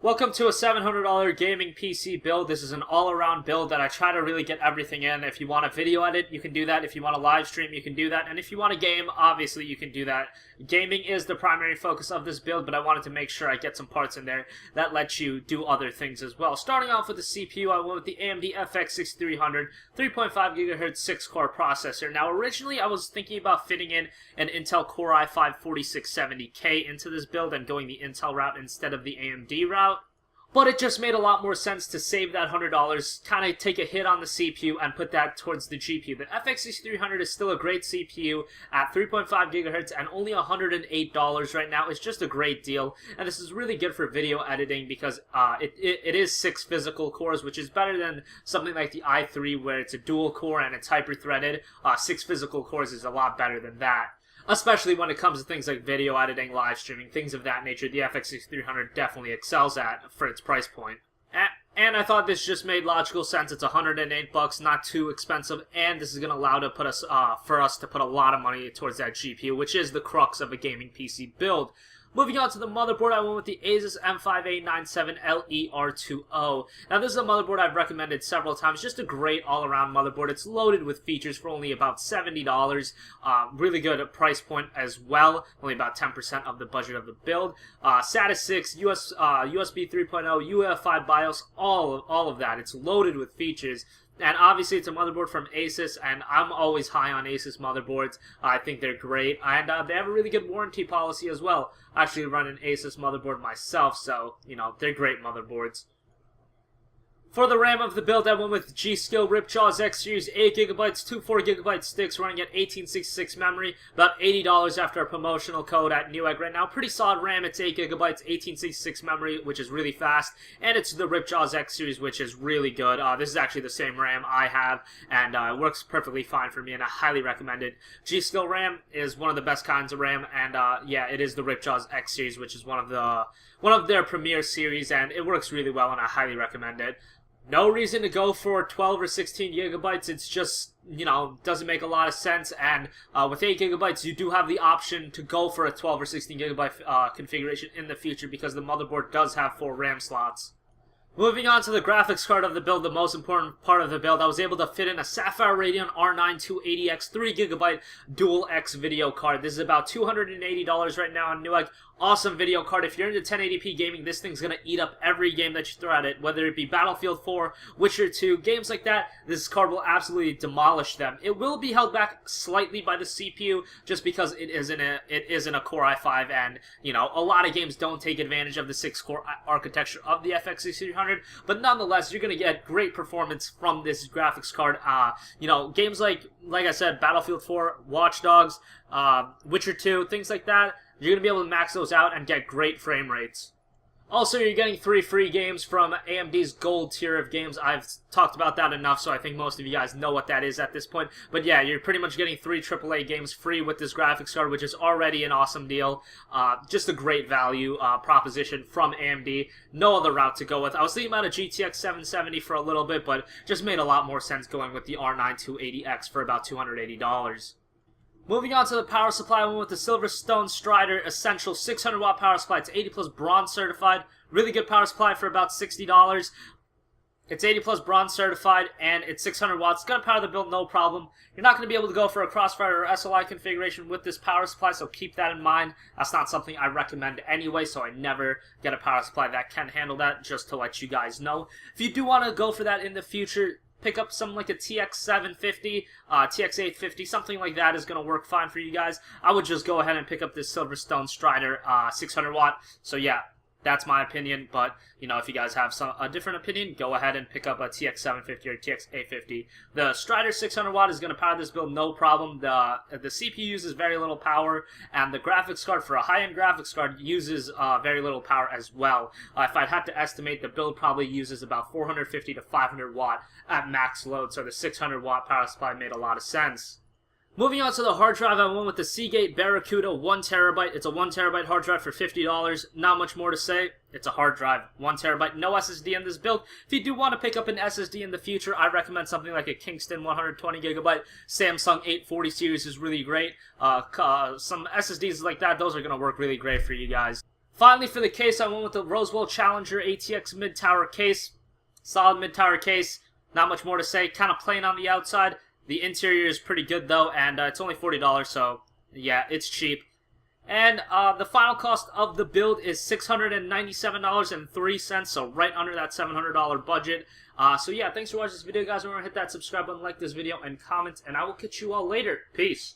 Welcome to a $700 gaming PC build. This is an all-around build that I try to really get everything in. If you want to video edit, you can do that. If you want to live stream, you can do that. And if you want to game, obviously you can do that. Gaming is the primary focus of this build, but I wanted to make sure I get some parts in there that let you do other things as well. Starting off with the CPU, I went with the AMD FX 6300 3.5 GHz 6-core processor. Now, originally I was thinking about fitting in an Intel Core i5 4670K into this build and going the Intel route instead of the AMD route. But it just made a lot more sense to save that $100, kind of take a hit on the CPU and put that towards the GPU. The FX 6300 is still a great CPU at 3.5 GHz and only $108 right now. It's just a great deal, and this is really good for video editing because it is 6 physical cores, which is better than something like the i3 where it's a dual core and it's hyper-threaded. 6 physical cores is a lot better than that. Especially when it comes to things like video editing, live streaming, things of that nature, the FX 6300 definitely excels at for its price point. And I thought this just made logical sense. It's $108, not too expensive, and this is going to allow for us to put a lot of money towards that GPU, which is the crux of a gaming PC build. Moving on to the motherboard, I went with the Asus M5897LER20. Now, this is a motherboard I've recommended several times. Just a great all-around motherboard. It's loaded with features for only about $70. Really good price point as well. Only about 10% of the budget of the build. SATA 6, USB 3.0, UEFI BIOS, all of that. It's loaded with features. And obviously it's a motherboard from Asus, and I'm always high on Asus motherboards. I think they're great, and they have a really good warranty policy as well. I actually run an Asus motherboard myself, so, you know, they're great motherboards. For the RAM of the build, I went with G.Skill Ripjaws X Series 8GB, two 4GB sticks running at 1866 memory, about $80 after a promotional code at Newegg right now. Pretty solid RAM, it's 8GB, 1866 memory, which is really fast, and it's the Ripjaws X Series, which is really good. This is actually the same RAM I have, and it works perfectly fine for me, and I highly recommend it. G.Skill RAM is one of the best kinds of RAM, and yeah, it is the Ripjaws X Series, which is one of their premier series, and it works really well, and I highly recommend it. No reason to go for 12 or 16 gigabytes. It's just, you know, doesn't make a lot of sense. And with 8 gigabytes, you do have the option to go for a 12 or 16 gigabyte configuration in the future because the motherboard does have 4 RAM slots. Moving on to the graphics card of the build, the most important part of the build, I was able to fit in a Sapphire Radeon R9 280X 3GB Dual X video card. This is about $280 right now on Newegg. Awesome video card. If you're into 1080p gaming, this thing's going to eat up every game that you throw at it, whether it be Battlefield 4, Witcher 2, games like that. This card will absolutely demolish them. It will be held back slightly by the CPU just because it isn't a Core i5, and, you know, a lot of games don't take advantage of the 6-core architecture of the FX 6300, but nonetheless, you're going to get great performance from this graphics card. You know, games like I said, Battlefield 4, Watch Dogs, Witcher 2, things like that, you're going to be able to max those out and get great frame rates. Also, you're getting 3 free games from AMD's gold tier of games. I've talked about that enough, so I think most of you guys know what that is at this point. But yeah, you're pretty much getting 3 AAA games free with this graphics card, which is already an awesome deal. Just a great value proposition from AMD. No other route to go with. I was thinking about a GTX 770 for a little bit, but just made a lot more sense going with the R9 280X for about $280. Moving on to the power supply, I went with the Silverstone Strider Essential 600 watt power supply. It's 80 plus bronze certified. Really good power supply for about $60. It's 80 plus bronze certified, and it's 600 watts. It's going to power the build, no problem. You're not going to be able to go for a Crossfire or SLI configuration with this power supply, so keep that in mind. That's not something I recommend anyway, so I never get a power supply that can handle that, just to let you guys know. If you do want to go for that in the future, pick up something like a TX750, TX850, something like that is going to work fine for you guys. I would just go ahead and pick up this Silverstone Strider 600 watt. So yeah, that's my opinion, but, you know, if you guys have a different opinion, go ahead and pick up a TX750 or TX850. The Strider 600 watt is going to power this build, no problem. The CPU uses very little power, and the graphics card for a high-end graphics card uses very little power as well. If I'd have to estimate, the build probably uses about 450 to 500 watt at max load, so the 600 watt power supply made a lot of sense. Moving on to the hard drive, I went with the Seagate Barracuda 1TB. It's a 1TB hard drive for $50. Not much more to say. It's a hard drive, 1TB, no SSD in this build. If you do want to pick up an SSD in the future, I recommend something like a Kingston 120GB. Samsung 840 series is really great. Some SSDs like that, those are going to work really great for you guys. Finally, for the case, I went with the Rosewell Challenger ATX mid-tower case. Solid mid-tower case. Not much more to say. Kind of plain on the outside. The interior is pretty good, though, and it's only $40, so yeah, it's cheap. And the final cost of the build is $697.03, so right under that $700 budget. So yeah, thanks for watching this video, guys. Remember to hit that subscribe button, like this video, and comment, and I will catch you all later. Peace.